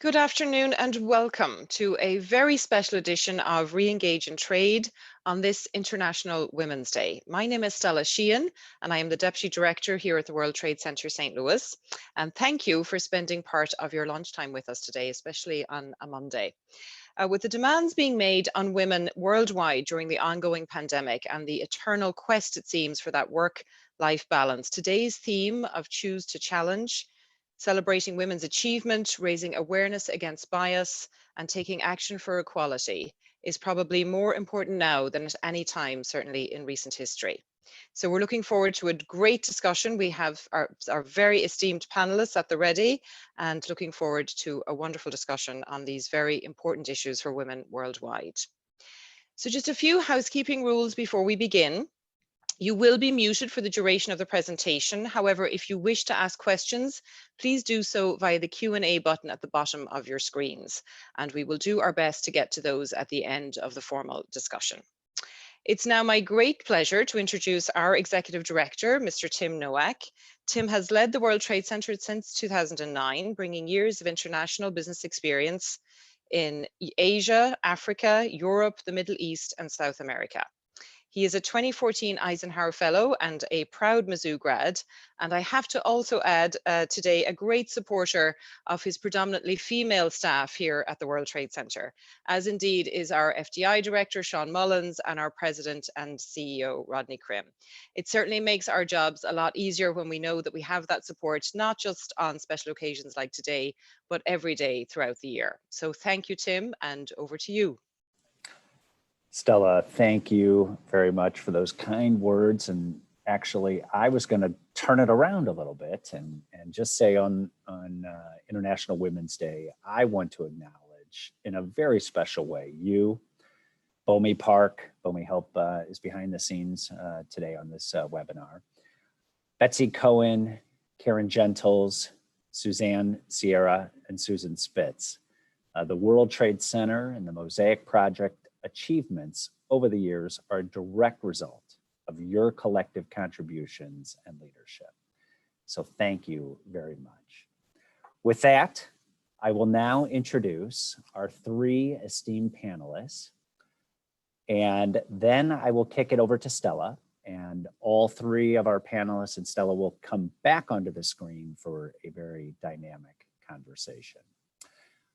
Good afternoon and welcome to a very special edition of Re-Engage in Trade on this International Women's Day. My name is Stella Sheehan and I am the Deputy Director here at the World Trade Center St. Louis. And thank you for spending part of your lunchtime with us today, especially on a Monday. With the demands being made on women worldwide during the ongoing pandemic and the eternal quest, it seems, for that work-life balance, today's theme of Choose to Challenge, celebrating women's achievement, raising awareness against bias, and taking action for equality is probably more important now than at any time, certainly in recent history. So we're looking forward to a great discussion. We have our very esteemed panelists at the ready and looking forward to a wonderful discussion on these very important issues for women worldwide. So just a few housekeeping rules before we begin. You will be muted for the duration of the presentation. However, if you wish to ask questions, please do so via the Q&A button at the bottom of your screens, and we will do our best to get to those at the end of the formal discussion. It's now my great pleasure to introduce our Executive Director, Mr. Tim Noeck. Tim has led the World Trade Center since 2009, bringing years of international business experience in Asia, Africa, Europe, the Middle East, and South America. He is a 2014 Eisenhower Fellow and a proud Mizzou grad. And I have to also add today a great supporter of his predominantly female staff here at the World Trade Center, as indeed is our FDI Director, Sean Mullins, and our President and CEO, Rodney Krim. It certainly makes our jobs a lot easier when we know that we have that support, not just on special occasions like today, but every day throughout the year. So thank you, Tim, and over to you. Stella, thank you very much for those kind words. And actually, I was going to turn it around a little bit and just say on International Women's Day, I want to acknowledge in a very special way you, Bomi Park. Bomi Help is behind the scenes today on this webinar. Betsy Cohen, Karen Gentles, Suzanne Sierra, and Susan Spitz. The World Trade Center and the Mosaic Project achievements over the years are a direct result of your collective contributions and leadership. So thank you very much. With that, I will now introduce our three esteemed panelists, and then I will kick it over to Stella, and all three of our panelists and Stella will come back onto the screen for a very dynamic conversation.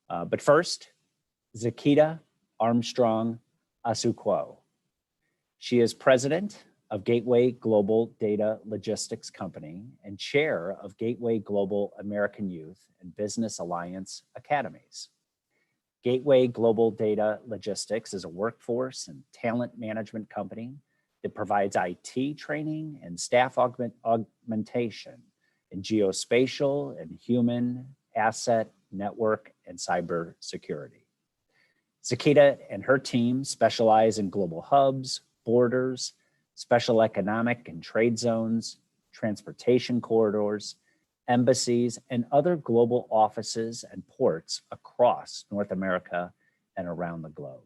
But first, Zekita Armstrong Asukwo. She is president of Gateway Global Data Logistics Company and chair of Gateway Global American Youth and Business Alliance Academies. Gateway Global Data Logistics is a workforce and talent management company that provides IT training and staff augmentation in geospatial and human asset, network, and cyber security. Zekita and her team specialize in global hubs, borders, special economic and trade zones, transportation corridors, embassies, and other global offices and ports across North America and around the globe.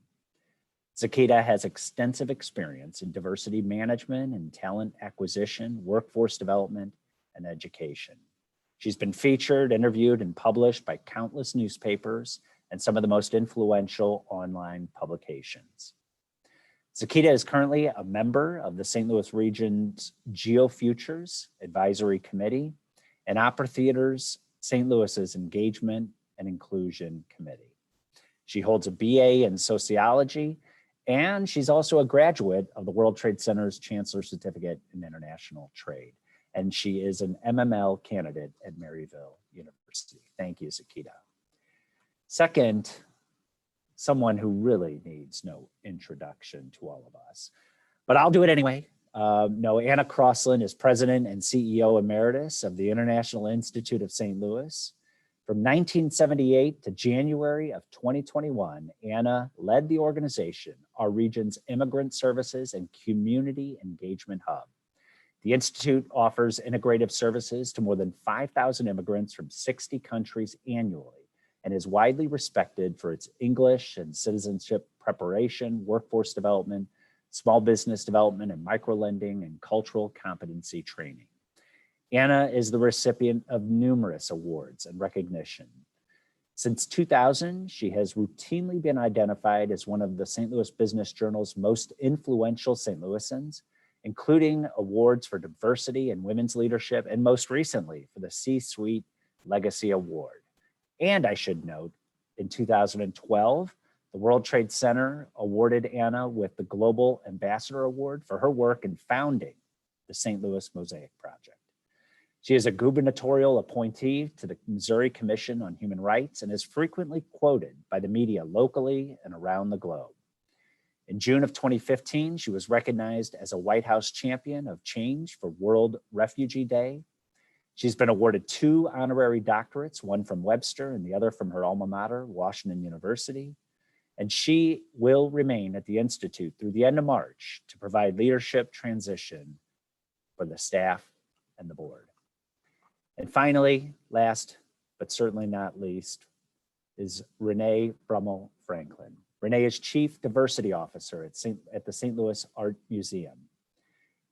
Zekita has extensive experience in diversity management and talent acquisition, workforce development, and education. She's been featured, interviewed, and published by countless newspapers and some of the most influential online publications. Zekita is currently a member of the St. Louis Region's GeoFutures Advisory Committee and Opera Theater's St. Louis's Engagement and Inclusion Committee. She holds a BA in sociology, and she's also a graduate of the World Trade Center's Chancellor Certificate in International Trade. And she is an MML candidate at Maryville University. Thank you, Zekita. Second, someone who really needs no introduction to all of us, but I'll do it anyway. Anna Crosslin is president and CEO emeritus of the International Institute of St. Louis. From 1978 to January of 2021, Anna led the organization, our region's immigrant services and community engagement hub. The Institute offers integrative services to more than 5,000 immigrants from 60 countries annually, and is widely respected for its English and citizenship preparation, workforce development, small business development and microlending, and cultural competency training. Anna is the recipient of numerous awards and recognition. Since 2000, she has routinely been identified as one of the St. Louis Business Journal's most influential St. Louisans, including awards for diversity and women's leadership, and most recently for the C-Suite Legacy Award. And I should note, in 2012, the World Trade Center awarded Anna with the Global Ambassador Award for her work in founding the St. Louis Mosaic Project. She is a gubernatorial appointee to the Missouri Commission on Human Rights and is frequently quoted by the media locally and around the globe. In June of 2015, she was recognized as a White House Champion of Change for World Refugee Day. She's been awarded 2 honorary doctorates, one from Webster and the other from her alma mater, Washington University. And she will remain at the Institute through the end of March to provide leadership transition for the staff and the board. And finally, last but certainly not least, is Renee Franklin. Renee is Chief Diversity Officer at the St. Louis Art Museum.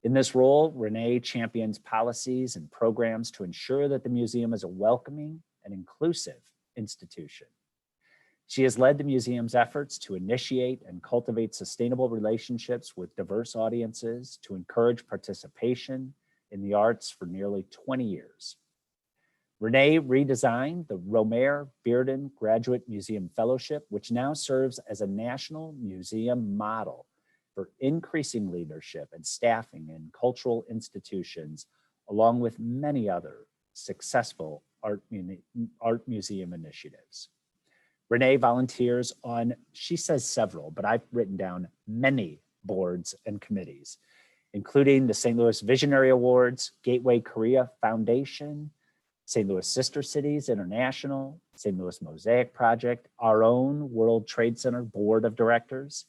In this role, Renee champions policies and programs to ensure that the museum is a welcoming and inclusive institution. She has led the museum's efforts to initiate and cultivate sustainable relationships with diverse audiences to encourage participation in the arts for nearly 20 years. Renee redesigned the Romer Bearden Graduate Museum Fellowship, which now serves as a national museum model for increasing leadership and staffing in cultural institutions, along with many other successful art museum initiatives. Renee volunteers on, she says several, but I've written down many boards and committees, including the St. Louis Visionary Awards, Gateway Korea Foundation, St. Louis Sister Cities International, St. Louis Mosaic Project, our own World Trade Center Board of Directors,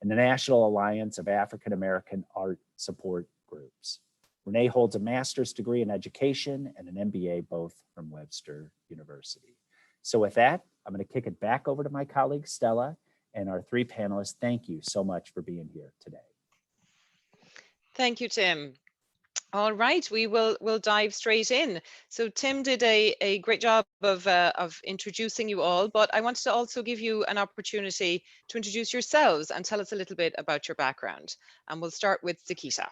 and the National Alliance of African American Art Support Groups. Renee holds a master's degree in education and an MBA, both from Webster University. So with that, I'm going to kick it back over to my colleague, Stella, and our 3 panelists. Thank you so much for being here today. Thank you, Tim. All right, we'll dive straight in. So Tim did a great job of introducing you all, but I wanted to also give you an opportunity to introduce yourselves and tell us a little bit about your background. And we'll start with Zekita.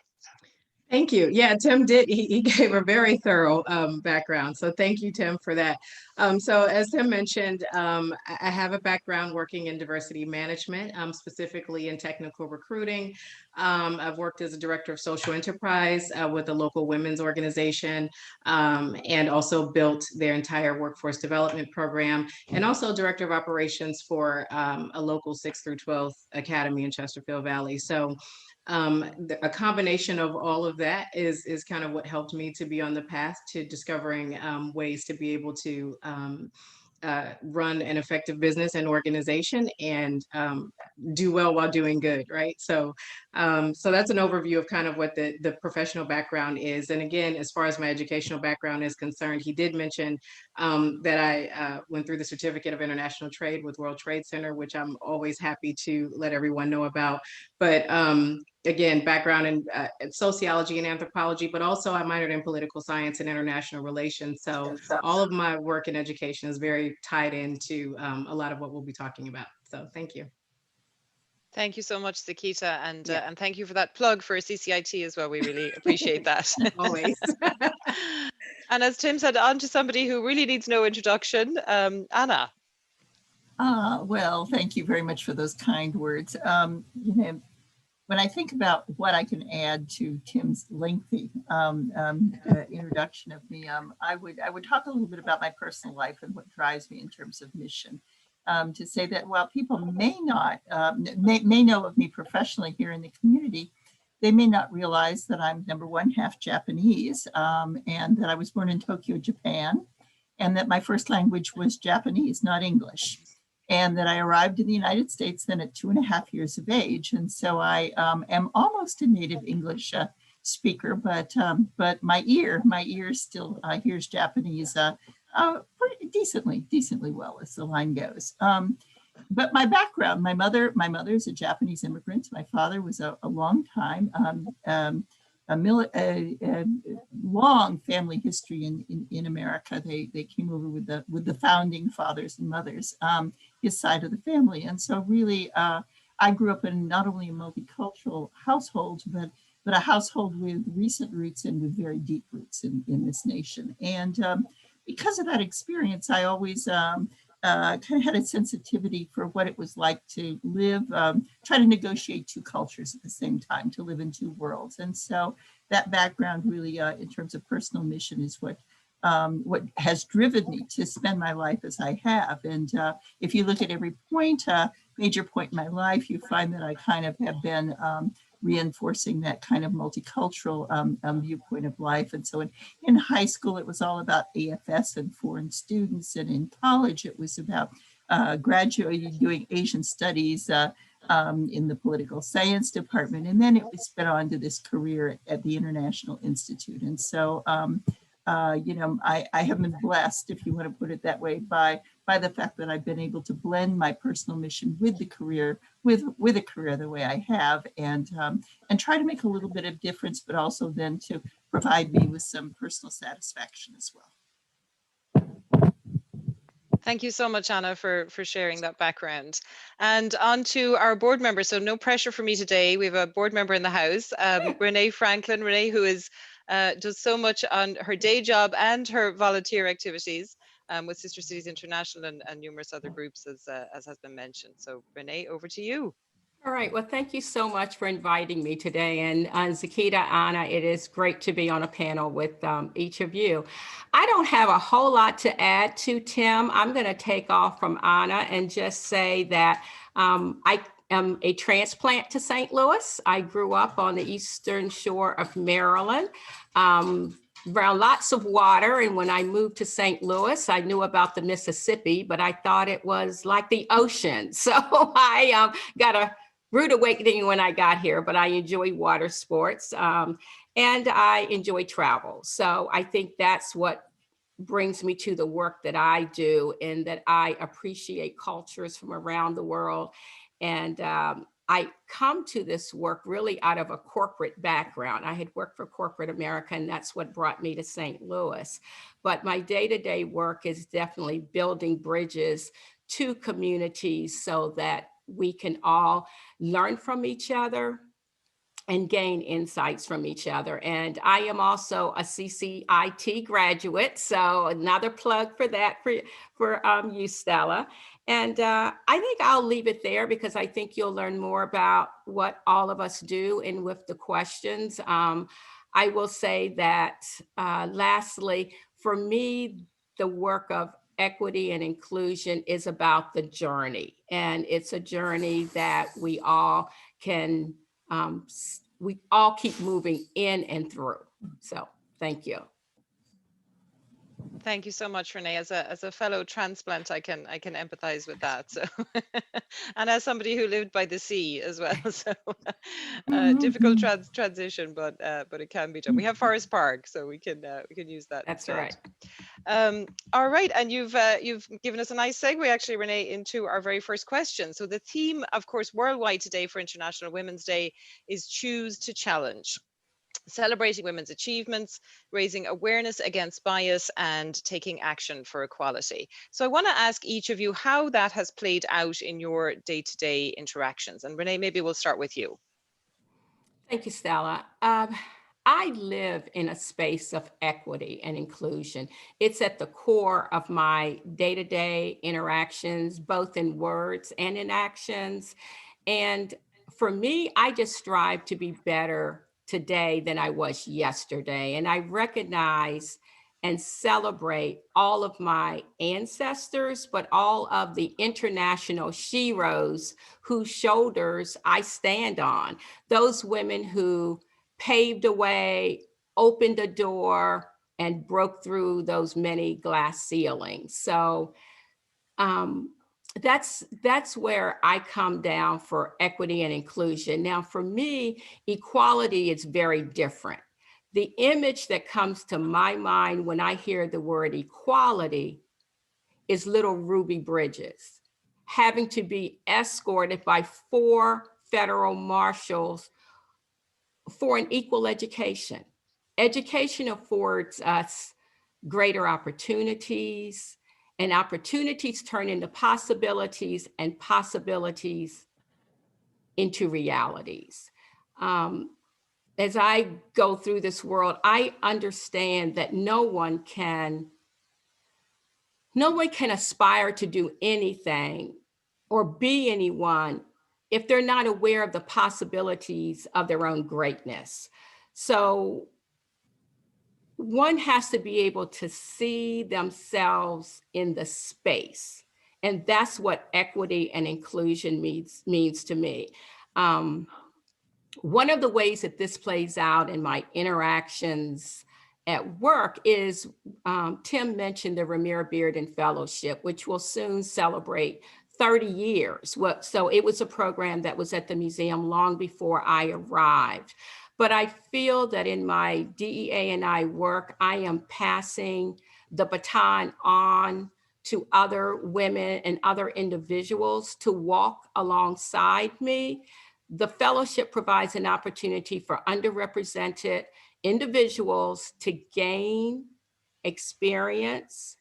Thank you. Yeah, Tim did. He gave a very thorough background. So thank you, Tim, for that. So as Tim mentioned, I have a background working in diversity management, specifically in technical recruiting. I've worked as a director of social enterprise with a local women's organization, and also built their entire workforce development program, and also director of operations for a local 6 through 12 academy in Chesterfield Valley. So a combination of all of that is kind of what helped me to be on the path to discovering ways to be able to run an effective business and organization and do well while doing good, right? So so that's an overview of kind of what the professional background is. And again, as far as my educational background is concerned, he did mention that I went through the Certificate of International Trade with World Trade Center, which I'm always happy to let everyone know about. But again, background in sociology and anthropology, but also I minored in political science and international relations. So all of my work in education is very tied into a lot of what we'll be talking about. So thank you. Thank you so much, Zekita, and thank you for that plug for CCIT as well. We really appreciate that. Always. And as Tim said, on to somebody who really needs no introduction, Anna. Well, thank you very much for those kind words. You know, when I think about what I can add to Tim's lengthy introduction of me, I would talk a little bit about my personal life and what drives me in terms of mission. To say that while people may not may know of me professionally here in the community, they may not realize that I'm number one half Japanese, and that I was born in Tokyo, Japan, and that my first language was Japanese, not English, and that I arrived in the United States then at 2.5 years of age, and so I am almost a native English speaker, but my ear still hears Japanese pretty decently well, as the line goes. But my background, my mother is a Japanese immigrant. My father was a long time a long family history in America. They came over with the founding fathers and mothers, his side of the family. And so really, I grew up in not only a multicultural household, but a household with recent roots and with very deep roots in this nation. And because of that experience, I always kind of had a sensitivity for what it was like to live, try to negotiate two cultures at the same time, to live in two worlds. And so that background really, in terms of personal mission, is what has driven me to spend my life as I have. And if you look at every major point in my life, you find that I kind of have been reinforcing that kind of multicultural viewpoint of life. And so in high school, it was all about AFS and foreign students. And in college, it was about graduating, doing Asian studies in the political science department. And then it was sped on to this career at the International Institute. And so, I have been blessed, if you want to put it that way, by the fact that I've been able to blend my personal mission with the career, with a career the way I have, and try to make a little bit of difference, but also then to provide me with some personal satisfaction as well. Thank you so much, Anna, for sharing that background. And on to our board members. So no pressure for me today. We have a board member in the house, Renee Franklin. Renee, who is does so much on her day job and her volunteer activities with Sister Cities International and numerous other groups, as has been mentioned. So Renee, over to you. All right. Well, thank you so much for inviting me today. And Zekita, Anna, it is great to be on a panel with each of you. I don't have a whole lot to add to Tim. I'm going to take off from Anna and just say that I am a transplant to St. Louis. I grew up on the eastern shore of Maryland, around lots of water. And when I moved to St. Louis, I knew about the Mississippi, but I thought it was like the ocean. So I got a rude awakening when I got here, but I enjoy water sports and I enjoy travel. So I think that's what brings me to the work that I do, and that I appreciate cultures from around the world. And I come to this work really out of a corporate background. I had worked for corporate America, and that's what brought me to St. Louis. But my day-to-day work is definitely building bridges to communities so that we can all learn from each other and gain insights from each other. And I am also a CCIT graduate, so another plug for that for you, Stella. And I think I'll leave it there because I think you'll learn more about what all of us do and with the questions. I will say that lastly, for me, the work of equity and inclusion is about the journey. And it's a journey that we all can, we all keep moving in and through. So thank you. Thank you so much, Renee. As a fellow transplant, I can empathize with that. So, and as somebody who lived by the sea as well, so difficult transition, but it can be done. We have Forest Park, so we can use that. That's instead. right. All right, and you've given us a nice segue, actually, Renee, into our very first question. So the theme, of course, worldwide today for International Women's Day is Choose to Challenge. Celebrating women's achievements, raising awareness against bias, and taking action for equality. So I want to ask each of you how that has played out in your day-to-day interactions. And Renee, maybe we'll start with you. Thank you, Stella. I live in a space of equity and inclusion. It's at the core of my day-to-day interactions, both in words and in actions. And for me, I just strive to be better today than I was yesterday. And I recognize and celebrate all of my ancestors, but all of the international sheroes whose shoulders I stand on. Those women who paved a way, opened a door, and broke through those many glass ceilings. So that's where I come down for equity and inclusion. Now, for me, equality is very different. The image that comes to my mind when I hear the word equality is little Ruby Bridges having to be escorted by 4 federal marshals for an equal education. Education affords us greater opportunities, and opportunities turn into possibilities, and possibilities into realities. As I go through this world, I understand that no one can aspire to do anything or be anyone if they're not aware of the possibilities of their own greatness. So one has to be able to see themselves in the space. And that's what equity and inclusion means to me. One of the ways that this plays out in my interactions at work is, Tim mentioned the Ramir Bearden Fellowship, which will soon celebrate 30 years. So it was a program that was at the museum long before I arrived. But I feel that in my DEA&I work, I am passing the baton on to other women and other individuals to walk alongside me. The fellowship provides an opportunity for underrepresented individuals to gain experience,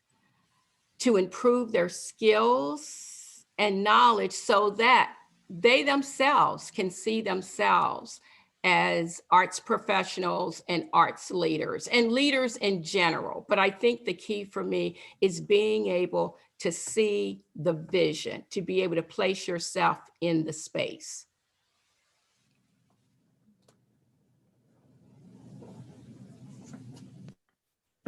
to improve their skills and knowledge so that they themselves can see themselves as arts professionals and arts leaders and leaders in general. But I think the key for me is being able to see the vision, to be able to place yourself in the space.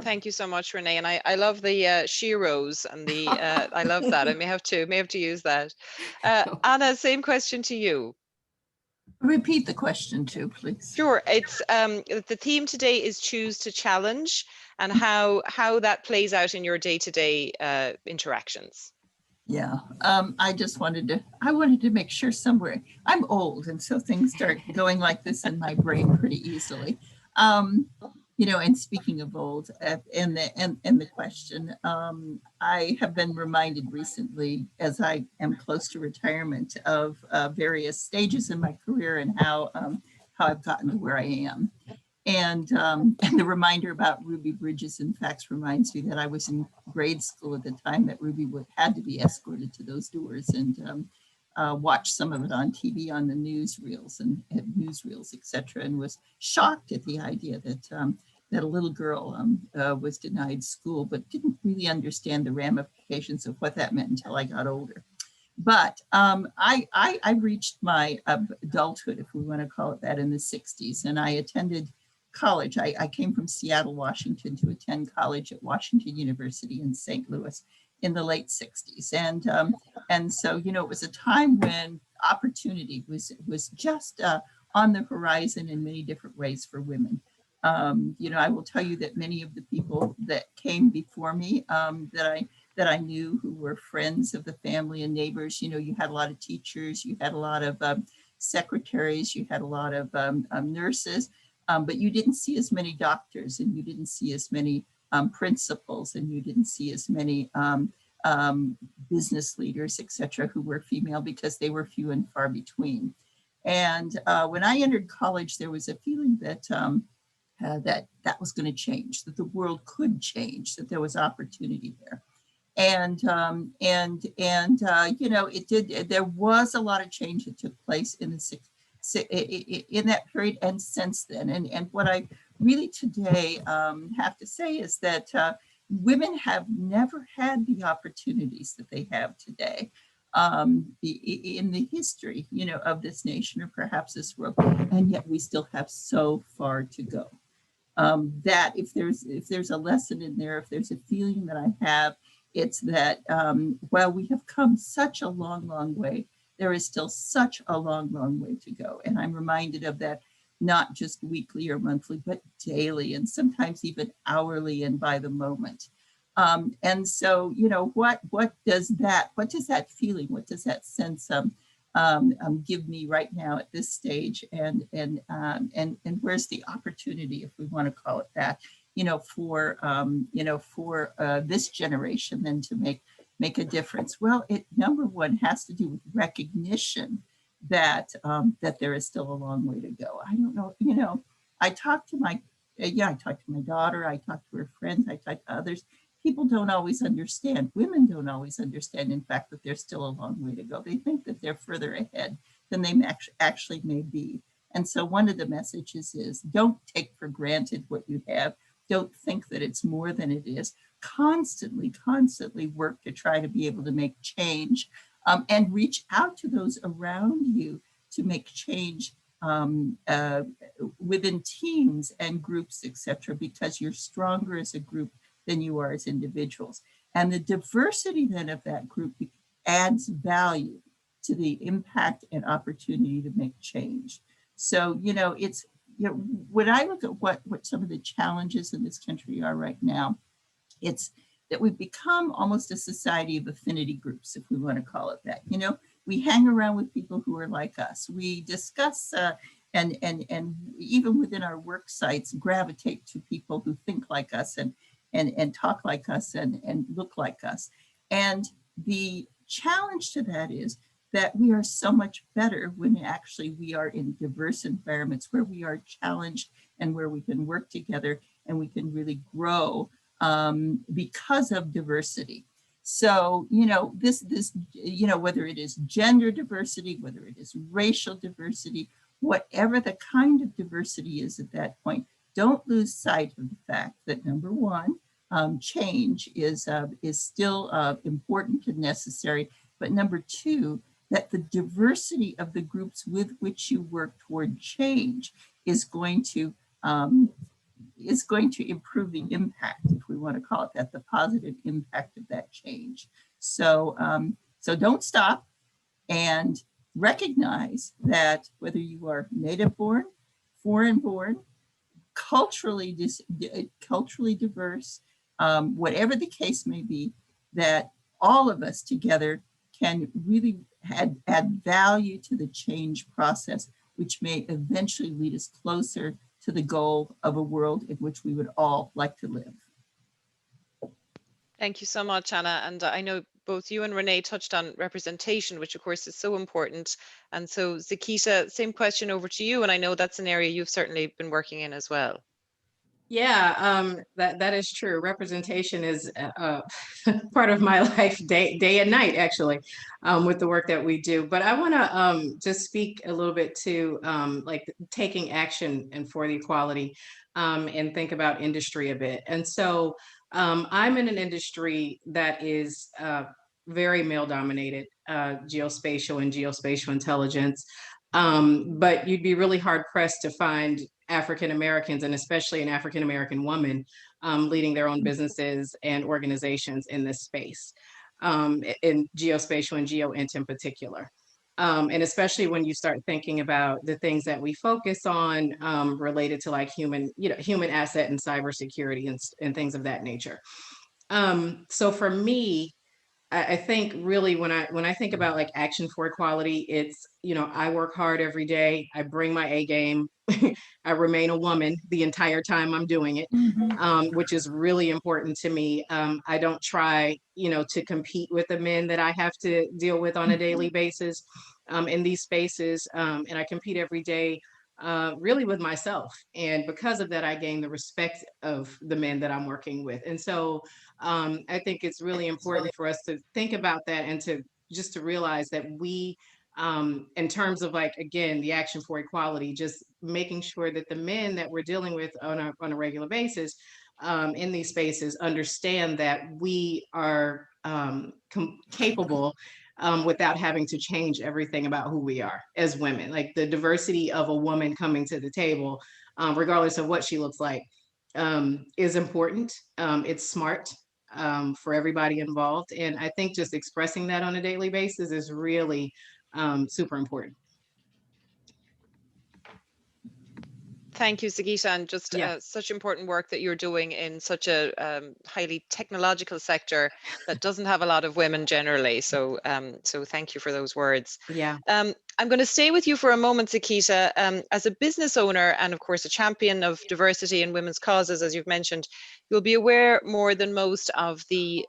Thank you so much, Renee. And I love the sheroes and the, I love that. I may have to use that. Anna, same question to you. Repeat the question too, please. Sure. It's the theme today is choose to challenge, and how that plays out in your day-to-day interactions. Yeah, I wanted to make sure somewhere, I'm old, and so things start going like this in my brain pretty easily. You know, and speaking of old, and the question, I have been reminded recently, as I am close to retirement, of various stages in my career and how I've gotten to where I am. And the reminder about Ruby Bridges, in fact, reminds me that I was in grade school at the time that Ruby had to be escorted to those doors, and watched some of it on TV on the newsreels and newsreels, et cetera, and was shocked at the idea that that a little girl was denied school, but didn't really understand the ramifications of what that meant until I got older. But I reached my adulthood, if we want to call it that, in the 60s, and I attended college. I came from Seattle, Washington, to attend college at Washington University in St. Louis in the late 60s. And so, you know, it was a time when opportunity was just on the horizon in many different ways for women. You know, I will tell you that many of the people that came before me that I knew, who were friends of the family and neighbors, you know, you had a lot of teachers, you had a lot of secretaries, you had a lot of nurses, but you didn't see as many doctors, and you didn't see as many principals, and you didn't see as many business leaders, et cetera, who were female, because they were few and far between. And when I entered college, there was a feeling that that was going to change, that the world could change, that there was opportunity there. And you know, it did. There was a lot of change that took place in that period and since then. And what I really today have to say is that women have never had the opportunities that they have today in the history, you know, of this nation, or perhaps this world, and yet we still have so far to go. That if there's a lesson in there, if there's a feeling that I have, it's that while we have come such a long, long way, there is still such a long, long way to go. And I'm reminded of that, not just weekly or monthly, but daily, and sometimes even hourly and by the moment. And so, you know, what does that feeling, what does that sense give me right now at this stage, and where's the opportunity, if we want to call it that, you know, for this generation then to make a difference? Well, it, number one, has to do with recognition that that there is still a long way to go. I don't know, I talk to my, I talk to my daughter, I talk to her friends, I talk to others. People don't always understand. Women don't always understand, in fact, that there's still a long way to go. They think that they're further ahead than they actually may be. And so one of the messages is, don't take for granted what you have. Don't think that it's more than it is. Constantly work to try to be able to make change, and reach out to those around you to make change within teams and groups, etc., because you're stronger as a group than you are as individuals. And the diversity then of that group adds value to the impact and opportunity to make change. So, it's, when I look at what some of the challenges in this country are right now, it's that we've become almost a society of affinity groups, if we want to call it that. We hang around with people who are like us. We discuss and even within our work sites, gravitate to people who think like us and talk like us and look like us. And the challenge to that is that we are so much better when actually we are in diverse environments where we are challenged and where we can work together and we can really grow because of diversity. So, this, whether it is gender diversity, whether it is racial diversity, whatever the kind of diversity is at that point, don't lose sight of the fact that, number one, change is still important and necessary. But number two, that the diversity of the groups with which you work toward change is going to improve the impact, if we want to call it that, the positive impact of that change. So, so don't stop, and recognize that whether you are native born, foreign born, culturally diverse, whatever the case may be, that all of us together can really add value to the change process, which may eventually lead us closer to the goal of a world in which we would all like to live. Thank you so much, Anna. And I know both you and Renee touched on representation, which of course is so important. And so Zekita, same question over to you. And I know that's an area you've certainly been working in as well. Yeah, that is true. Representation is part of my life, day and night, actually, with the work that we do. But I want to just speak a little bit to like taking action and for the equality, and think about industry a bit. And so I'm in an industry that is very male dominated, geospatial and geospatial intelligence. But you'd be really hard pressed to find African Americans, and especially an African American woman, leading their own businesses and organizations in this space, in geospatial and geoint in particular. And especially when you start thinking about the things that we focus on related to like human asset and cybersecurity and things of that nature. So for me, I think really when I think about like action for equality, it's, I work hard every day. I bring my A game. I remain a woman the entire time I'm doing it, which is really important to me. I don't try, to compete with the men that I have to deal with on a daily basis in these spaces. And I compete every day really with myself. And because of that, I gain the respect of the men that I'm working with. And so I think it's really important for us to think about that and to realize that we, in terms of like, again, the action for equality, just making sure that the men that we're dealing with on a regular basis in these spaces understand that we are capable without having to change everything about who we are as women. Like the diversity of a woman coming to the table, regardless of what she looks like, is important. It's smart for everybody involved. And I think just expressing that on a daily basis is really super important. Thank you, Zekita, and just such important work that you're doing in such a highly technological sector that doesn't have a lot of women generally. So, so thank you for those words. Yeah. I'm going to stay with you for a moment, Zekita. As a business owner and, of course, a champion of diversity and women's causes, as you've mentioned, you'll be aware more than most of the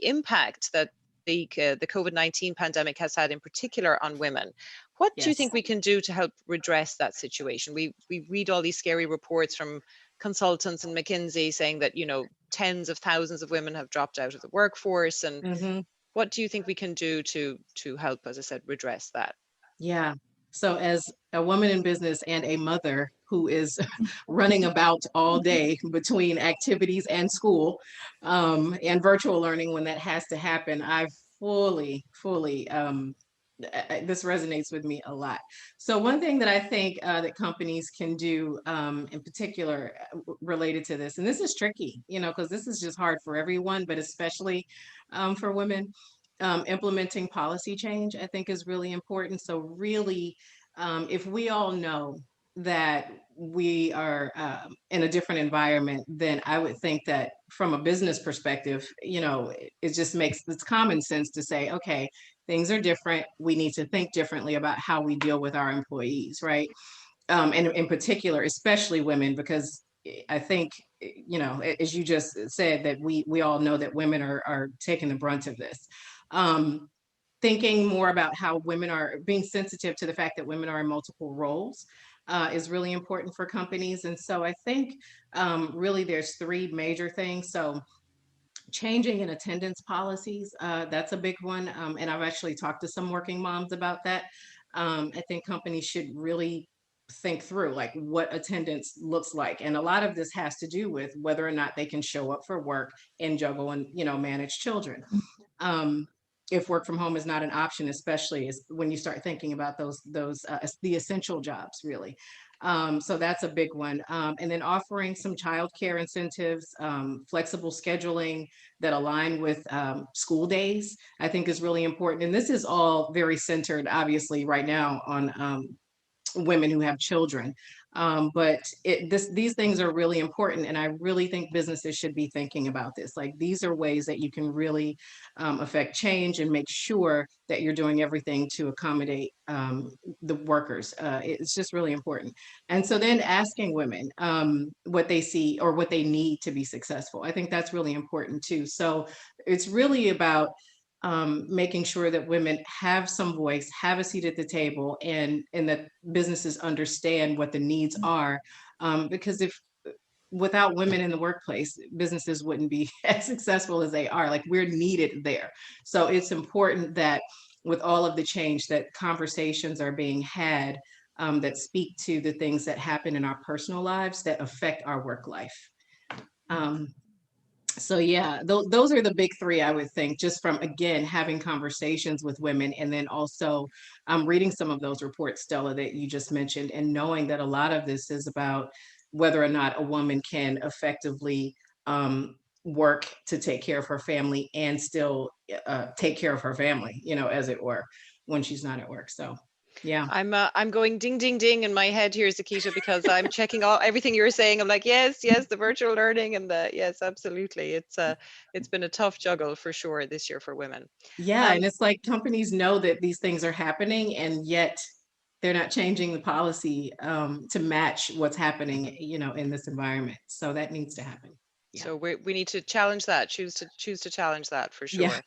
impact that the COVID-19 pandemic has had in particular on women. What do you Yes. think we can do to help redress that situation? We read all these scary reports from consultants and McKinsey saying that, you know, tens of thousands of women have dropped out of the workforce. And what do you think we can do to help, as I said, redress that? Yeah. So as a woman in business and a mother who is running about all day between activities and school, and virtual learning when that has to happen, I fully, this resonates with me a lot. So one thing that I think that companies can do in particular related to this, and this is tricky, you know, because this is just hard for everyone, but especially for women, implementing policy change, I think is really important. So really, if we all know that we are in a different environment, then I would think that from a business perspective, you know, it just makes, it's common sense to say, okay, things are different. We need to think differently about how we deal with our employees, right? And in particular, especially women, because I think, you know, as you just said, that we all know that women are taking the brunt of this. Thinking more about how women are being sensitive to the fact that women are in multiple roles is really important for companies. And so I think really there's three major things. So changing in attendance policies, that's a big one. And I've actually talked to some working moms about that. I think companies should really think through like what attendance looks like. And a lot of this has to do with whether or not they can show up for work and juggle and, you know, manage children. If work from home is not an option, especially when you start thinking about those the essential jobs, really. So that's a big one. And then offering some childcare incentives, flexible scheduling that align with school days, I think is really important. And this is all very centered, obviously, right now on women who have children. But these things are really important. And I really think businesses should be thinking about this. Like, these are ways that you can really affect change and make sure that you're doing everything to accommodate the workers. It's just really important. And so then asking women what they see or what they need to be successful. I think that's really important too. So it's really about making sure that women have some voice, have a seat at the table, and that businesses understand what the needs are. Because if without women in the workplace, businesses wouldn't be as successful as they are. Like, we're needed there. So it's important that with all of the change, that conversations are being had that speak to the things that happen in our personal lives that affect our work life. So yeah, those are the big three, I would think, just from, again, having conversations with women, and then also reading some of those reports, Stella, that you just mentioned, and knowing that a lot of this is about whether or not a woman can effectively work to take care of her family and still take care of her family, you know, as it were, when she's not at work. So yeah. I'm going ding, ding, ding in my head here, Zekita, because I'm checking everything you're saying. I'm like, yes, the virtual learning and yes, absolutely. It's been a tough juggle for sure this year for women. Yeah, and it's like companies know that these things are happening, and yet they're not changing the policy to match what's happening, you know, in this environment. So that needs to happen. Yeah. So we need to challenge that, choose to challenge that for sure. Yeah.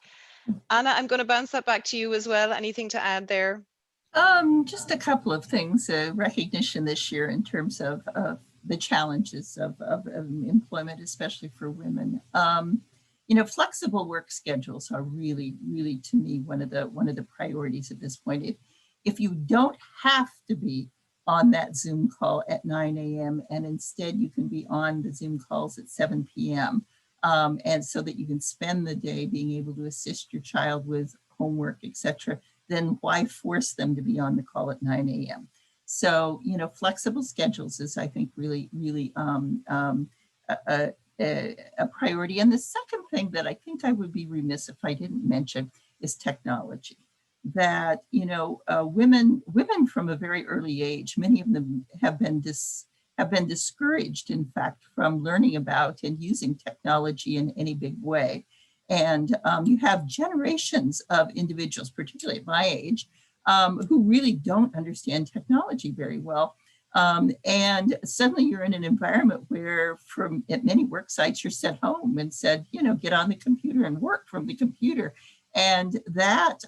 Anna, I'm going to bounce that back to you as well. Anything to add there? Just a couple of things. Recognition this year in terms of the challenges of employment, especially for women. You know, flexible work schedules are really, really, to me, one of the priorities at this point. If you don't have to be on that Zoom call at 9 a.m. and instead you can be on the Zoom calls at 7 p.m. And so that you can spend the day being able to assist your child with homework, etc., then why force them to be on the call at 9 a.m.? So, you know, flexible schedules is, I think, really, really a priority. And the second thing that I think I would be remiss if I didn't mention is technology. That, you know, women from a very early age, many of them have been discouraged, in fact, from learning about and using technology in any big way. And you have generations of individuals, particularly at my age, who really don't understand technology very well. And suddenly you're in an environment where at many work sites, you're sent home and said, you know, get on the computer and work from the computer. And that,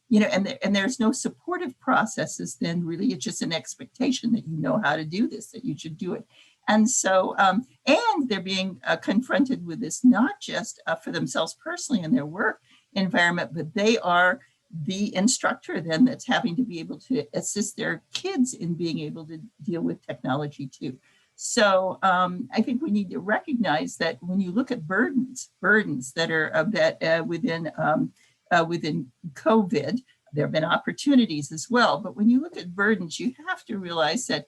you know, and there's no supportive processes, then really it's just an expectation that you know how to do this, that you should do it. And so, and they're being confronted with this, not just for themselves personally in their work environment, but they are the instructor then that's having to be able to assist their kids in being able to deal with technology too. So I think we need to recognize that when you look at burdens that are within COVID, there have been opportunities as well. But when you look at burdens, you have to realize that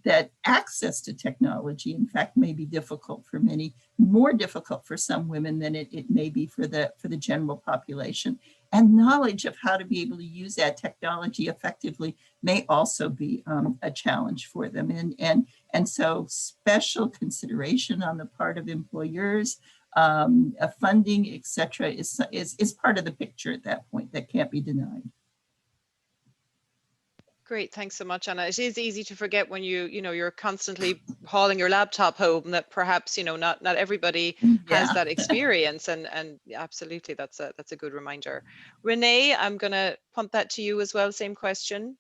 that access to technology, in fact, may be difficult for many, more difficult for some women than it may be for the general population. And knowledge of how to be able to use that technology effectively may also be a challenge for them. And so special consideration on the part of employers, funding, et cetera, is part of the picture at that point that can't be denied. Great, thanks so much, Anna. It is easy to forget when you're constantly hauling your laptop home that perhaps not everybody has that experience, and absolutely that's a good reminder. Renee, I'm going to punt that to you as well. Same question.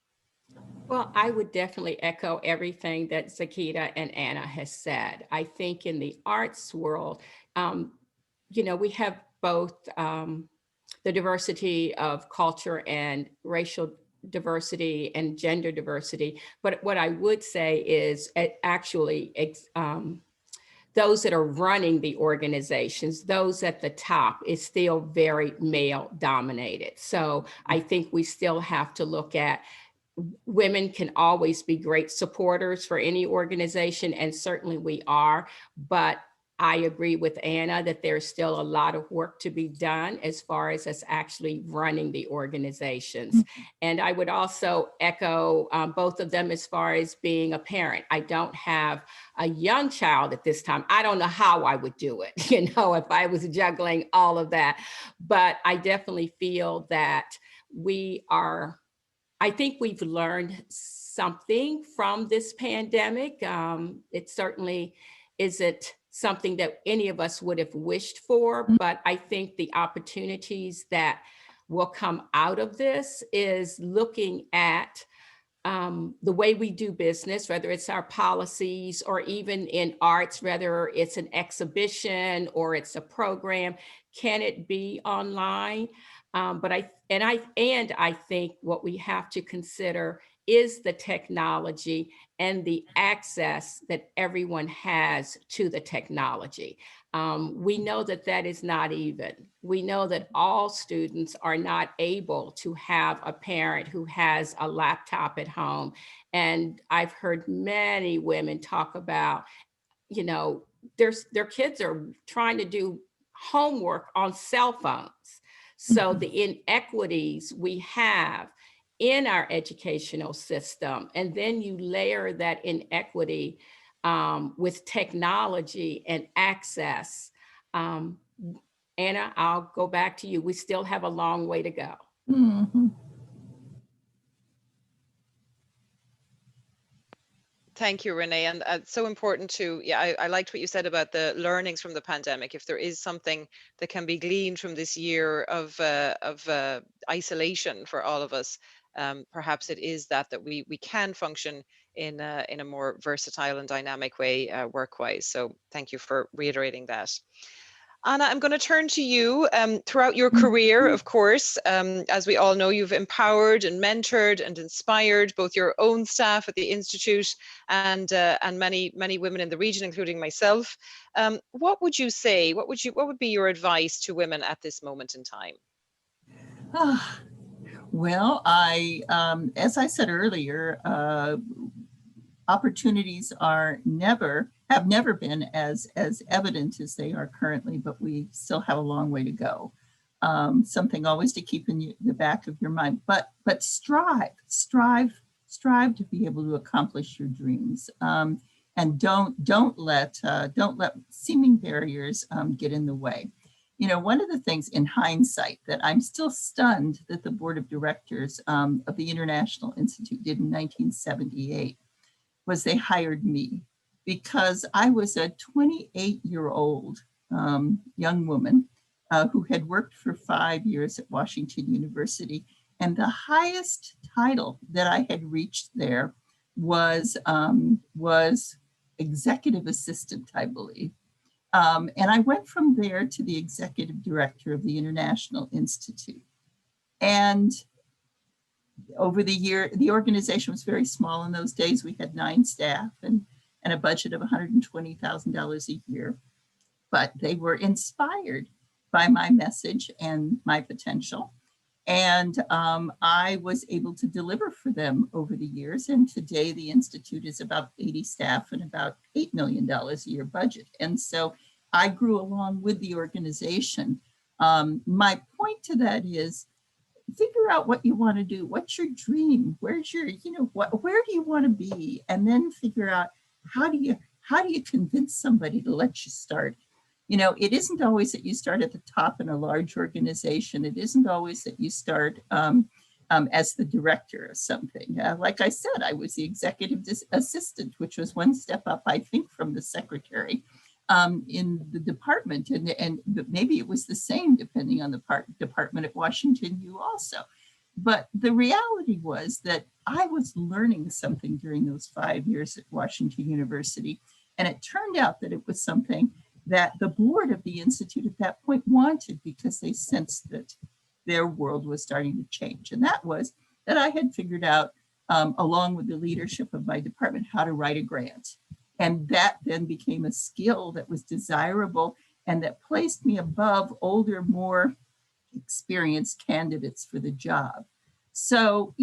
Well, I would definitely echo everything that Zekita and Anna has said. I think in the arts world, we have both the diversity of culture and racial diversity and gender diversity. But what I would say is actually those that are running the organizations, those at the top, is still very male dominated. So I think we still have to look at women can always be great supporters for any organization, and certainly we are, but I agree with Anna that there's still a lot of work to be done as far as us actually running the organizations. And I would also echo both of them as far as being a parent. I don't have a young child at this time. I don't know how I would do it, if I was juggling all of that. But I definitely feel that I think we've learned something from this pandemic. It certainly isn't something that any of us would have wished for, but I think the opportunities that will come out of this is looking at the way we do business, whether it's our policies or even in arts, whether it's an exhibition or it's a program, can it be online? But I think what we have to consider is the technology and the access that everyone has to the technology. We know that is not even. We know that all students are not able to have a parent who has a laptop at home. And I've heard many women talk about, their kids are trying to do homework on cell phones. So the inequities we have in our educational system, and then you layer that inequity with technology and access. Anna, I'll go back to you. We still have a long way to go. Mm-hmm. Thank you, Renee. And it's so important to, I liked what you said about the learnings from the pandemic. If there is something that can be gleaned from this year of isolation for all of us, perhaps it is that we can function in a more versatile and dynamic way work-wise. So thank you for reiterating that. Anna, I'm going to turn to you. Throughout your career, of course, as we all know, you've empowered and mentored and inspired both your own staff at the Institute and many women in the region, including myself. What would you say? What would be your advice to women at this moment in time? Well, as I said earlier, opportunities have never been as evident as they are currently, but we still have a long way to go. Something always to keep in the back of your mind, but strive to be able to accomplish your dreams, and don't let seeming barriers get in the way. One of the things in hindsight that I'm still stunned that the board of directors of the International Institute did in 1978 was they hired me, because I was a 28-year-old young woman who had worked for 5 years at Washington University. And the highest title that I had reached there was executive assistant, I believe. And I went from there to the executive director of the International Institute. And over the year, the organization was very small in those days. We had 9 staff and a budget of $120,000 a year. But they were inspired by my message and my potential. And I was able to deliver for them over the years. And today the Institute is about 80 staff and about $8 million a year budget. And so I grew along with the organization. My point to that is, figure out what you want to do. What's your dream? Where's your, where do you want to be? And then figure out how do you convince somebody to let you start? It isn't always that you start at the top in a large organization. It isn't always that you start as the director of something. Like I said, I was the executive assistant, which was one step up, I think, from the secretary in the department. And maybe it was the same depending on the department at Washington U also. But the reality was that I was learning something during those 5 years at Washington University. And it turned out that it was something that the board of the Institute at that point wanted, because they sensed that their world was starting to change. And that was that I had figured out, along with the leadership of my department, how to write a grant. And that then became a skill that was desirable and that placed me above older, more experienced candidates for the job. So,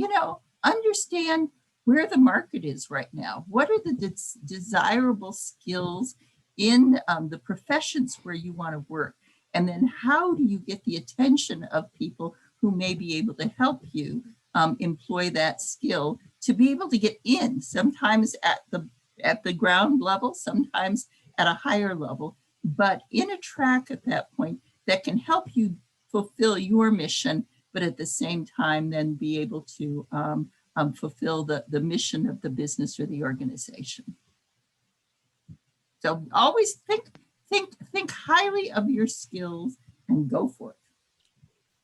understand where the market is right now. What are the desirable skills in the professions where you want to work? And then how do you get the attention of people who may be able to help you employ that skill to be able to get in, sometimes at the ground level, sometimes at a higher level, but in a track at that point that can help you fulfill your mission, but at the same time then be able to fulfill the mission of the business or the organization. So always think highly of your skills and go for it.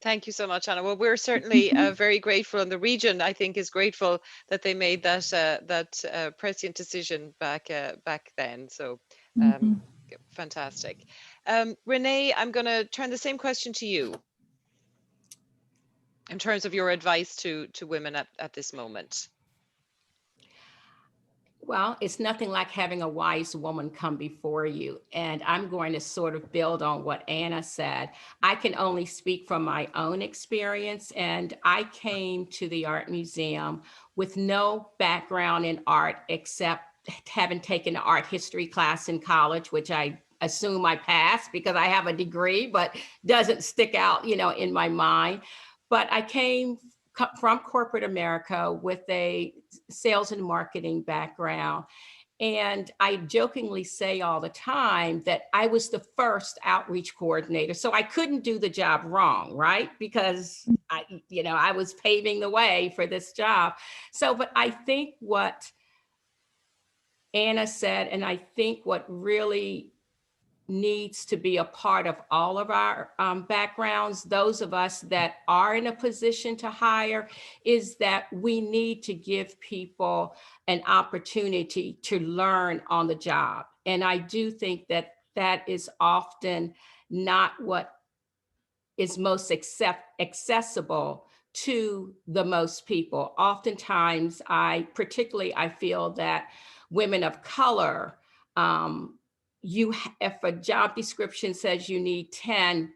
Thank you so much, Anna. Well, we're certainly very grateful, and the region, I think, is grateful that they made that prescient decision back then. So fantastic. Renee, I'm going to turn the same question to you in terms of your advice to women at this moment. Well, it's nothing like having a wise woman come before you. And I'm going to sort of build on what Anna said. I can only speak from my own experience. And I came to the art museum with no background in art except having taken an art history class in college, which I assume I passed because I have a degree, but doesn't stick out, in my mind. But I came from corporate America with a sales and marketing background. And I jokingly say all the time that I was the first outreach coordinator. So I couldn't do the job wrong, right? Because I was paving the way for this job. So, but I think what Anna said, and I think what really needs to be a part of all of our backgrounds, those of us that are in a position to hire, is that we need to give people an opportunity to learn on the job. And I do think that that is often not what is most accessible to the most people. Oftentimes, I feel that women of color, if a job description says you need 10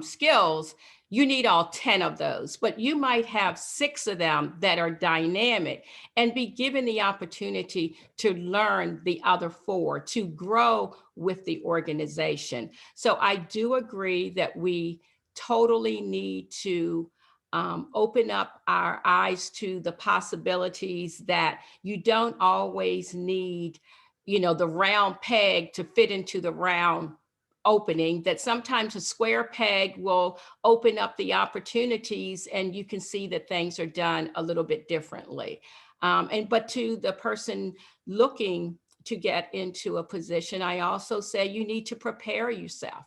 skills, you need all 10 of those, but you might have 6 of them that are dynamic and be given the opportunity to learn the other 4, to grow with the organization. So I do agree that we totally need to open up our eyes to the possibilities that you don't always need the round peg to fit into the round opening, that sometimes a square peg will open up the opportunities and you can see that things are done a little bit differently. But to the person looking to get into a position, I also say you need to prepare yourself.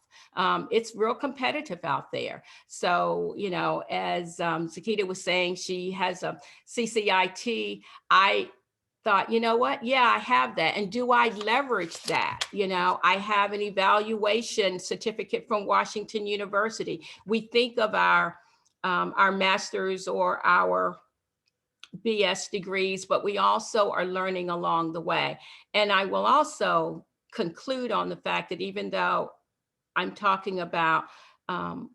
It's real competitive out there. So, you know, as Zekita was saying, she has a CCIT. I thought, you know what? Yeah, I have that. And do I leverage that? You know, I have an evaluation certificate from Washington University. We think of our master's or our BS degrees, but we also are learning along the way. And I will also conclude on the fact that even though I'm talking about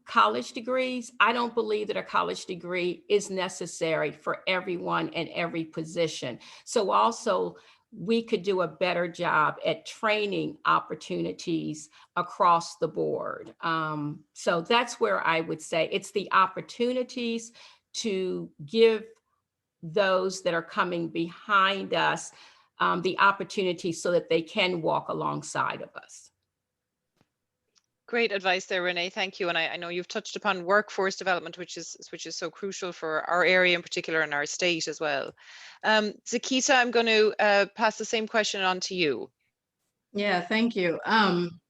college degrees, I don't believe that a college degree is necessary for everyone and every position. So also, we could do a better job at training opportunities across the board. So that's where I would say it's the opportunities to give those that are coming behind us the opportunity so that they can walk alongside of us. Great advice there, Renee. Thank you. And I know you've touched upon workforce development, which is so crucial for our area in particular and our state as well. Zekita, I'm going to pass the same question on to you. Yeah, thank you.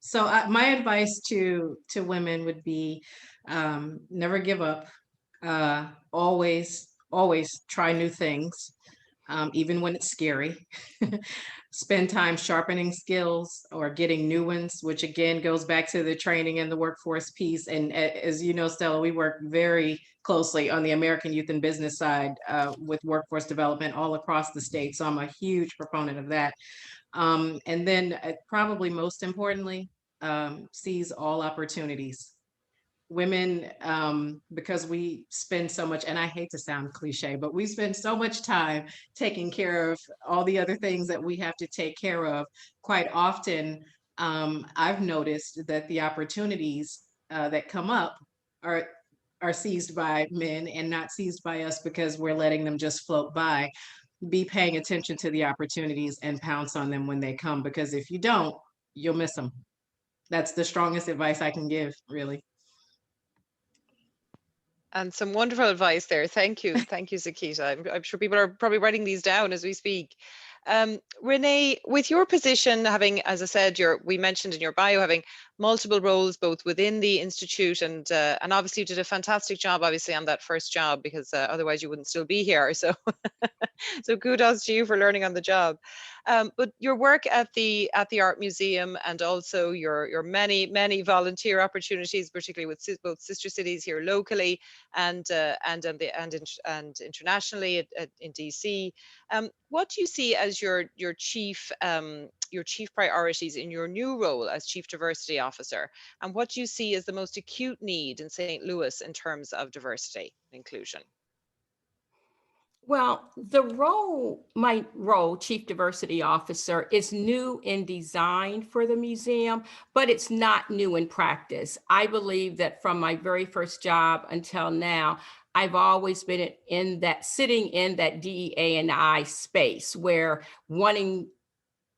So my advice to women would be never give up. Always try new things, even when it's scary. Spend time sharpening skills or getting new ones, which again goes back to the training and the workforce piece. And as you know, Stella, we work very closely on the American Youth and Business side with workforce development all across the state. So I'm a huge proponent of that. And then probably most importantly, seize all opportunities. Women, because we spend so much, and I hate to sound cliche, but we spend so much time taking care of all the other things that we have to take care of. Quite often, I've noticed that the opportunities that come up are seized by men and not seized by us because we're letting them just float by. Be paying attention to the opportunities and pounce on them when they come, because if you don't, you'll miss them. That's the strongest advice I can give, really. And some wonderful advice there. Thank you. Thank you, Zekita. I'm sure people are probably writing these down as we speak. Renee, with your position, having, as I said, we mentioned in your bio, having multiple roles both within the institute and obviously you did a fantastic job, obviously, on that first job, because otherwise you wouldn't still be here. So, so kudos to you for learning on the job. But your work at the Art Museum and also your many volunteer opportunities, particularly with both sister cities here locally and internationally in DC. What do you see as your chief priorities in your new role as Chief Diversity Officer? And what do you see as the most acute need in St. Louis in terms of diversity and inclusion? Well, my role, Chief Diversity Officer, is new in design for the museum, but it's not new in practice. I believe that from my very first job until now, I've always been sitting in that DEA and I space where wanting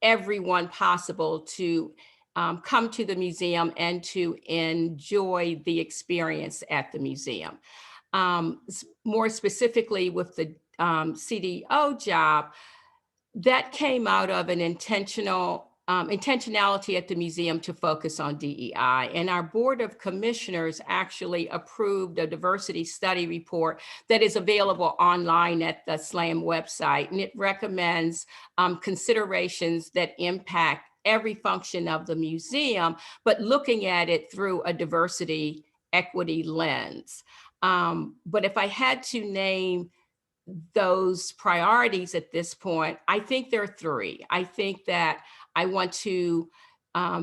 everyone possible to come to the museum and to enjoy the experience at the museum. More specifically with the CDO job, that came out of an intentionality at the museum to focus on DEI. And our Board of Commissioners actually approved a diversity study report that is available online at the SLAM website. And it recommends considerations that impact every function of the museum, but looking at it through a diversity equity lens. But if I had to name those priorities at this point, I think there are three. I think that I want to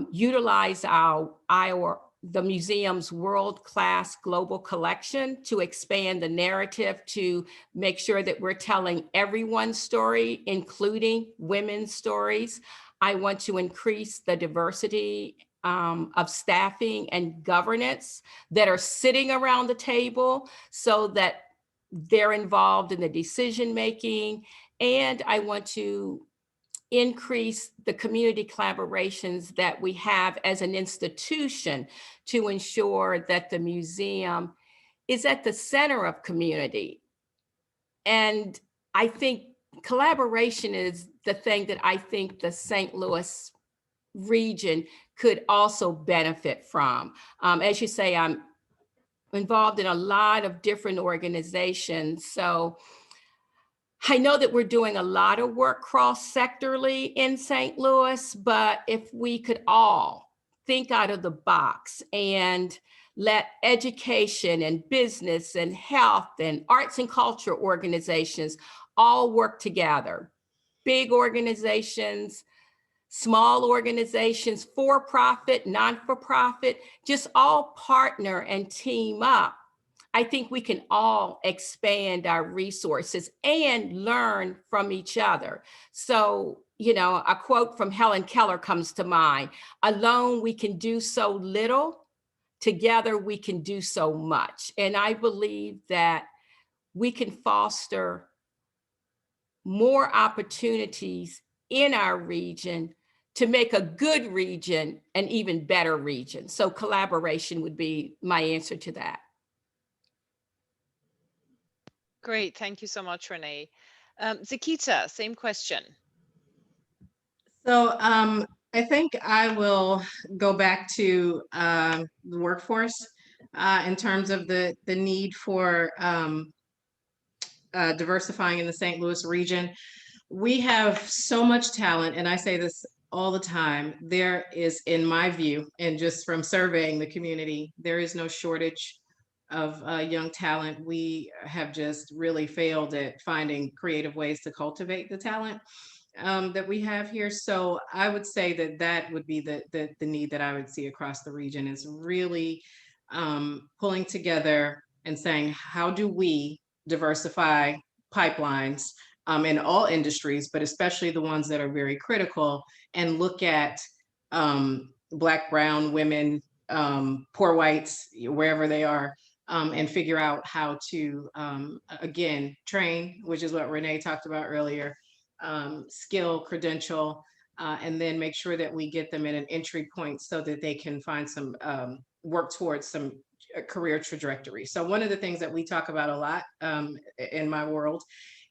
utilize the museum's world-class global collection to expand the narrative, to make sure that we're telling everyone's story, including women's stories. I want to increase the diversity of staffing and governance that are sitting around the table so that they're involved in the decision-making. And I want to increase the community collaborations that we have as an institution to ensure that the museum is at the center of community. And I think collaboration is the thing that I think the St. Louis region could also benefit from. As you say, I'm involved in a lot of different organizations. So I know that we're doing a lot of work cross-sectorally in St. Louis, but if we could all think out of the box and let education and business and health and arts and culture organizations all work together, big organizations, small organizations, for-profit, non-for-profit, just all partner and team up, I think we can all expand our resources and learn from each other. So, you know, a quote from Helen Keller comes to mind: alone we can do so little, together we can do so much. And I believe that we can foster more opportunities in our region to make a good region an even better region. So collaboration would be my answer to that. Great, thank you so much, Renee. Zekita, same question. So I think I will go back to the workforce in terms of the need for diversifying in the St. Louis region. We have so much talent, and I say this all the time. There is, in my view, and just from surveying the community, there is no shortage of young talent. We have just really failed at finding creative ways to cultivate the talent that we have here. So I would say that that would be the need that I would see across the region, is really pulling together and saying, how do we diversify pipelines in all industries, but especially the ones that are very critical, and look at Black, brown, women, poor whites, wherever they are, and figure out how to, again, train, which is what Renee talked about earlier, skill, credential, and then make sure that we get them at an entry point so that they can find some work towards some career trajectory. So one of the things that we talk about a lot in my world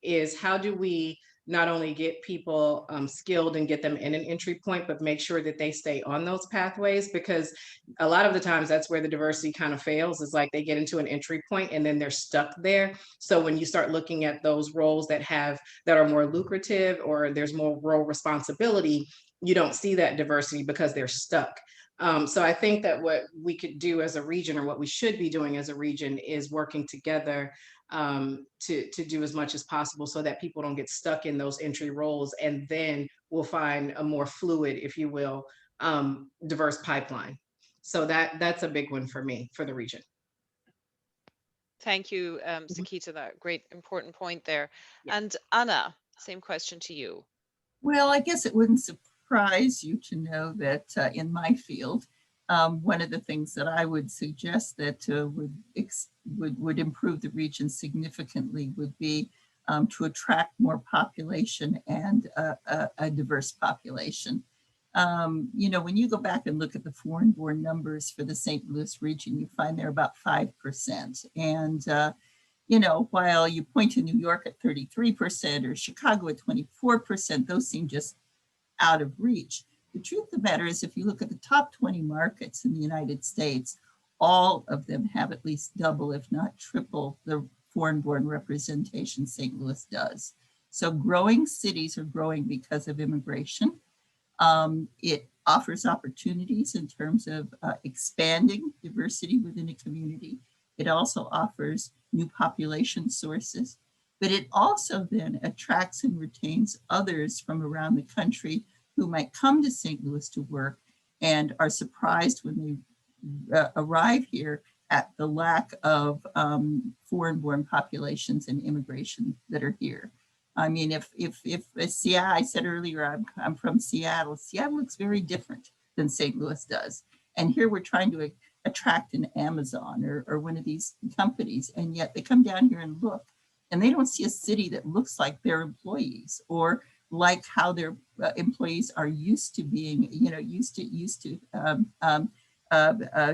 is, how do we not only get people skilled and get them in an entry point, but make sure that they stay on those pathways? Because a lot of the times that's where the diversity kind of fails, is like they get into an entry point and then they're stuck there. So when you start looking at those roles that are more lucrative, or there's more role responsibility, you don't see that diversity because they're stuck. So I think that what we could do as a region, or what we should be doing as a region, is working together to do as much as possible so that people don't get stuck in those entry roles, and then we'll find a more fluid, if you will, diverse pipeline. So that's a big one for me, for the region. Thank you, Zekita, that great important point there. Yeah. And Anna, same question to you. Well, I guess it wouldn't surprise you to know that in my field, one of the things that I would suggest that would improve the region significantly would be to attract more population and a diverse population. You know, when you go back and look at the foreign-born numbers for the St. Louis region, you find they're about 5%. And you know, while you point to New York at 33% or Chicago at 24%, those seem just out of reach. The truth of the matter is, if you look at the top 20 markets in the United States, all of them have at least double, if not triple, the foreign-born representation St. Louis does. So growing cities are growing because of immigration. It offers opportunities in terms of expanding diversity within a community. It also offers new population sources, but it also then attracts and retains others from around the country who might come to St. Louis to work and are surprised when they arrive here at the lack of foreign-born populations and immigration that are here. I mean, if Seattle, I said earlier, I'm from Seattle. Seattle looks very different than St. Louis does. And here we're trying to attract an Amazon or one of these companies, and yet they come down here and look, and they don't see a city that looks like their employees, or like how their employees are used to being, you know, used to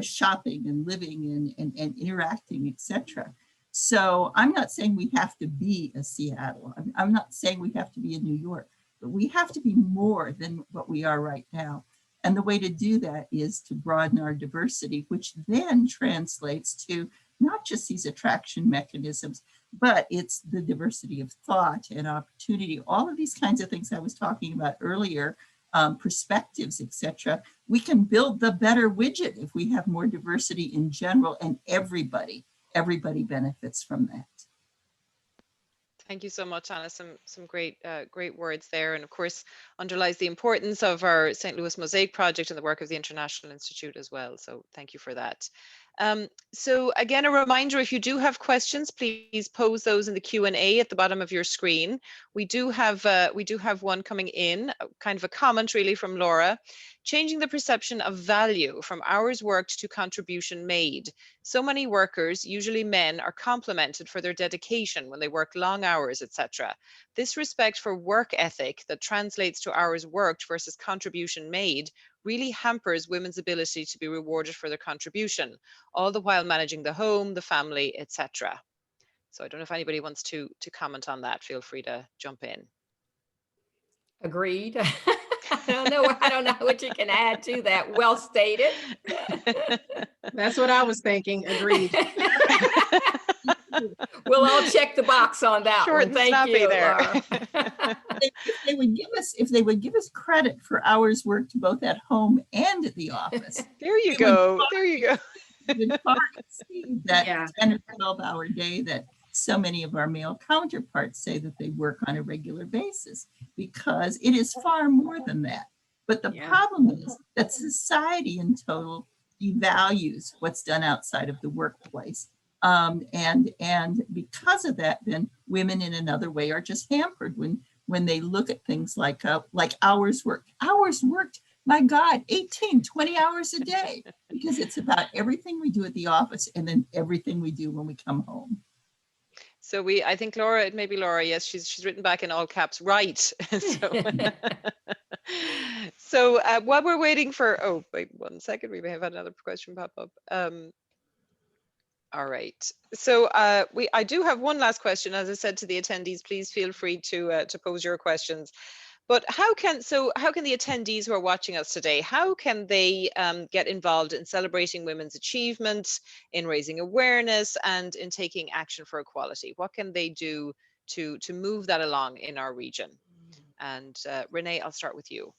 shopping and living and interacting, etc. So I'm not saying we have to be a Seattle. I'm not saying we have to be in New York, but we have to be more than what we are right now. And the way to do that is to broaden our diversity, which then translates to not just these attraction mechanisms, but it's the diversity of thought and opportunity, all of these kinds of things I was talking about earlier, perspectives, etc. We can build the better widget if we have more diversity in general, and everybody benefits from that. Thank you so much, Anna. Some great words there, and of course underlies the importance of our St. Louis Mosaic project and the work of the International Institute as well. So thank you for that. So again, a reminder, if you do have questions, please pose those in the Q&A at the bottom of your screen. We do have one coming in, kind of a comment really from Laura. Changing the perception of value from hours worked to contribution made. So many workers, usually men, are complimented for their dedication when they work long hours, etc. This respect for work ethic that translates to hours worked versus contribution made really hampers women's ability to be rewarded for their contribution, all the while managing the home, the family, etc. So I don't know if anybody wants to comment on that. Feel free to jump in. Agreed. I don't know what you can add to that. Well stated. That's what I was thinking. Agreed. We'll all check the box on that. Short one. and snappy you, there. If they would give us credit for hours worked both at home and at the office. There you go. There you go. That Yeah. 10 or 12-hour day that so many of our male counterparts say that they work on a regular basis, because it is far more than that. But the problem is that society in total devalues what's done outside of the workplace. And because of that, then women in another way are just hampered when they look at things like hours worked. Hours worked, my God, 18, 20 hours a day, because it's about everything we do at the office and then everything we do when we come home. So I think Laura, it may be Laura, yes, she's written back in all caps, right. So while we're waiting for, oh, wait 1 second, we may have had another question pop up. All right, so I do have one last question. As I said to the attendees, please feel free to pose your questions. But how can the attendees who are watching us today, how can they get involved in celebrating women's achievements, in raising awareness, and in taking action for equality? What can they do to move that along in our region? And Renee, I'll start with you.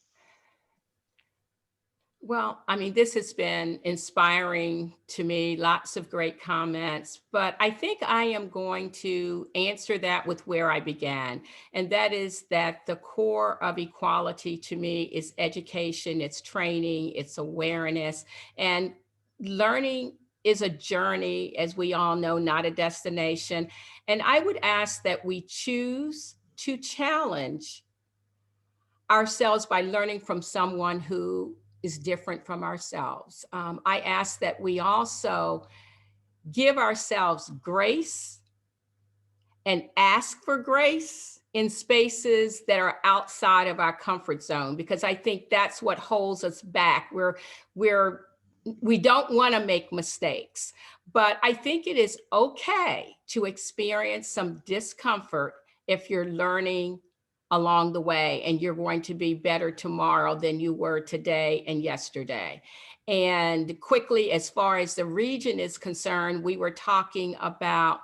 Well, I mean, this has been inspiring to me, lots of great comments, but I think I am going to answer that with where I began. And that is that the core of equality to me is education, it's training, it's awareness, and learning is a journey, as we all know, not a destination. And I would ask that we choose to challenge ourselves by learning from someone who is different from ourselves. I ask that we also give ourselves grace and ask for grace in spaces that are outside of our comfort zone, because I think that's what holds us back. We don't want to make mistakes, but I think it is okay to experience some discomfort if you're learning along the way, and you're going to be better tomorrow than you were today and yesterday. And quickly, as far as the region is concerned, we were talking about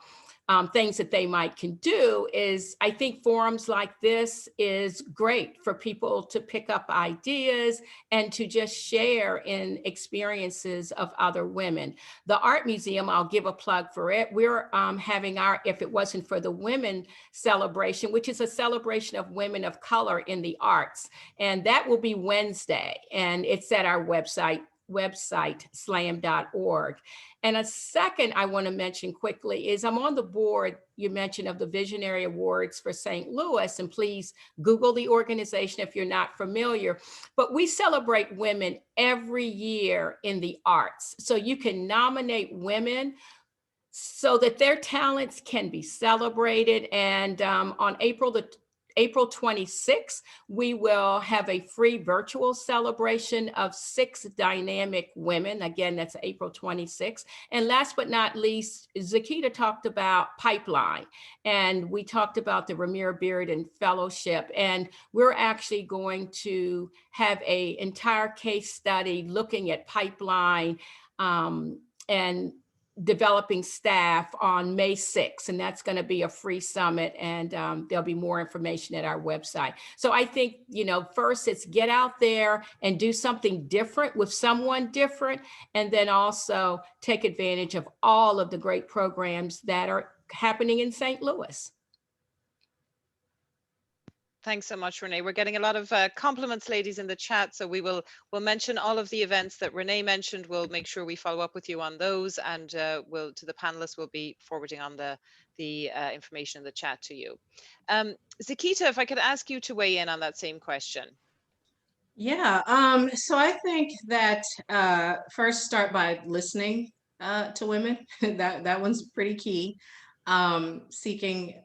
things that they can do. Is I think forums like this is great for people to pick up ideas and to just share in experiences of other women. The Art Museum, I'll give a plug for it. We're having our If It Wasn't for the Women celebration, which is a celebration of women of color in the arts. And that will be Wednesday. And it's at our website, slam.org. And a second I want to mention quickly is I'm on the board, you mentioned, of the Visionary Awards for St. Louis, and please Google the organization if you're not familiar. But we celebrate women every year in the arts. So you can nominate women so that their talents can be celebrated. And on April the April 26th, we will have a free virtual celebration of 6 dynamic women. Again, that's April 26th. And last but not least, Zekita talked about pipeline, and we talked about the Ramir Bearden Fellowship. And we're actually going to have an entire case study looking at pipeline and developing staff on May 6th, and that's going to be a free summit, and there'll be more information at our website. So I think, first it's get out there and do something different with someone different, and then also take advantage of all of the great programs that are happening in St. Louis. Thanks so much, Renee. We're getting a lot of compliments, ladies, in the chat. So we'll mention all of the events that Renee mentioned. We'll make sure we follow up with you on those, and to the panelists, we'll be forwarding on the information in the chat to you. Zekita, if I could ask you to weigh in on that same question. Yeah, so I think that first start by listening to women. That one's pretty key. Seeking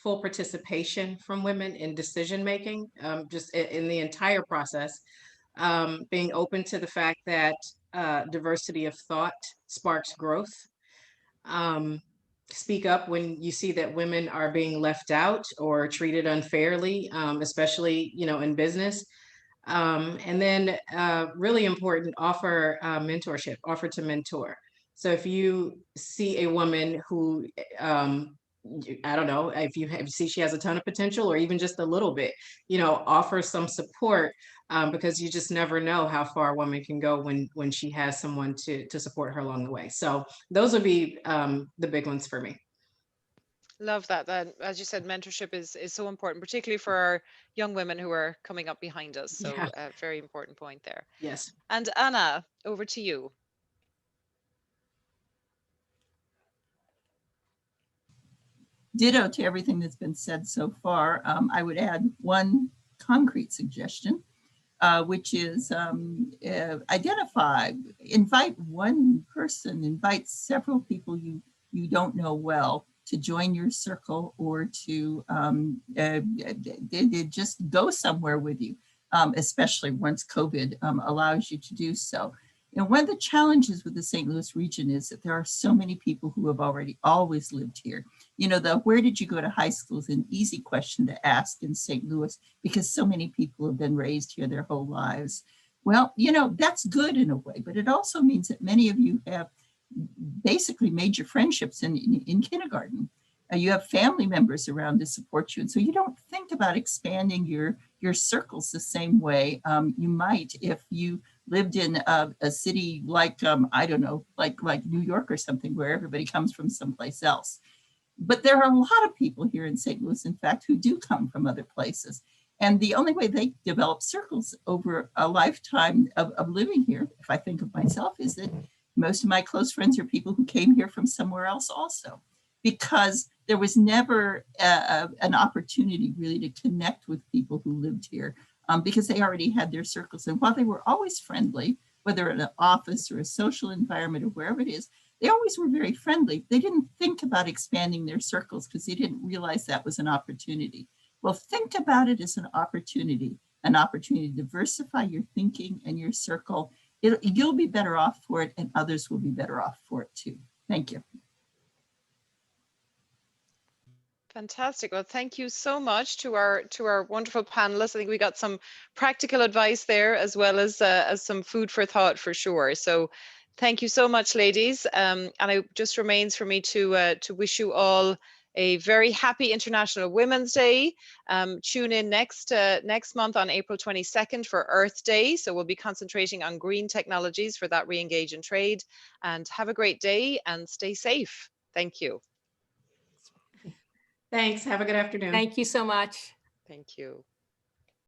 full participation from women in decision making, just in the entire process. Being open to the fact that diversity of thought sparks growth. Speak up when you see that women are being left out or treated unfairly, especially in business. And then really important, offer mentorship, offer to mentor. So if you see a woman who, I don't know, if you see she has a ton of potential or even just a little bit, offer some support, because you just never know how far a woman can go when she has someone to support her along the way. So those would be the big ones for me. Love that. As you said, mentorship is so important, particularly for our young women who are coming up behind us. So Yeah. very important point there. Yes. And Anna, over to you. Ditto to everything that's been said so far. I would add one concrete suggestion, which is identify, invite one person, invite several people you don't know well to join your circle, or to just go somewhere with you, especially once COVID allows you to do so. One of the challenges with the St. Louis region is that there are so many people who have always lived here. Where did you go to high school is an easy question to ask in St. Louis, because so many people have been raised here their whole lives. Well, that's good in a way, but it also means that many of you have basically made your friendships in kindergarten. You have family members around to support you. And so you don't think about expanding your circles the same way you might if you lived in a city like, I don't know, like New York or something, where everybody comes from someplace else. But there are a lot of people here in St. Louis, in fact, who do come from other places. And the only way they develop circles over a lifetime of living here, if I think of myself, is that most of my close friends are people who came here from somewhere else also, because there was never an opportunity really to connect with people who lived here, because they already had their circles. And while they were always friendly, whether in an office or a social environment or wherever it is, they always were very friendly. They didn't think about expanding their circles because they didn't realize that was an opportunity. Well, think about it as an opportunity to diversify your thinking and your circle. You'll be better off for it, and others will be better off for it too. Thank you. Fantastic. Well, thank you so much to our wonderful panelists. I think we got some practical advice there, as well as some food for thought for sure. So thank you so much, ladies. And it just remains for me to wish you all a very happy International Women's Day. Tune in next month on April 22nd for Earth Day. So we'll be concentrating on green technologies for that re-engage in trade. And have a great day and stay safe. Thank you. Thanks. Have a good afternoon. Thank you so much. Thank you.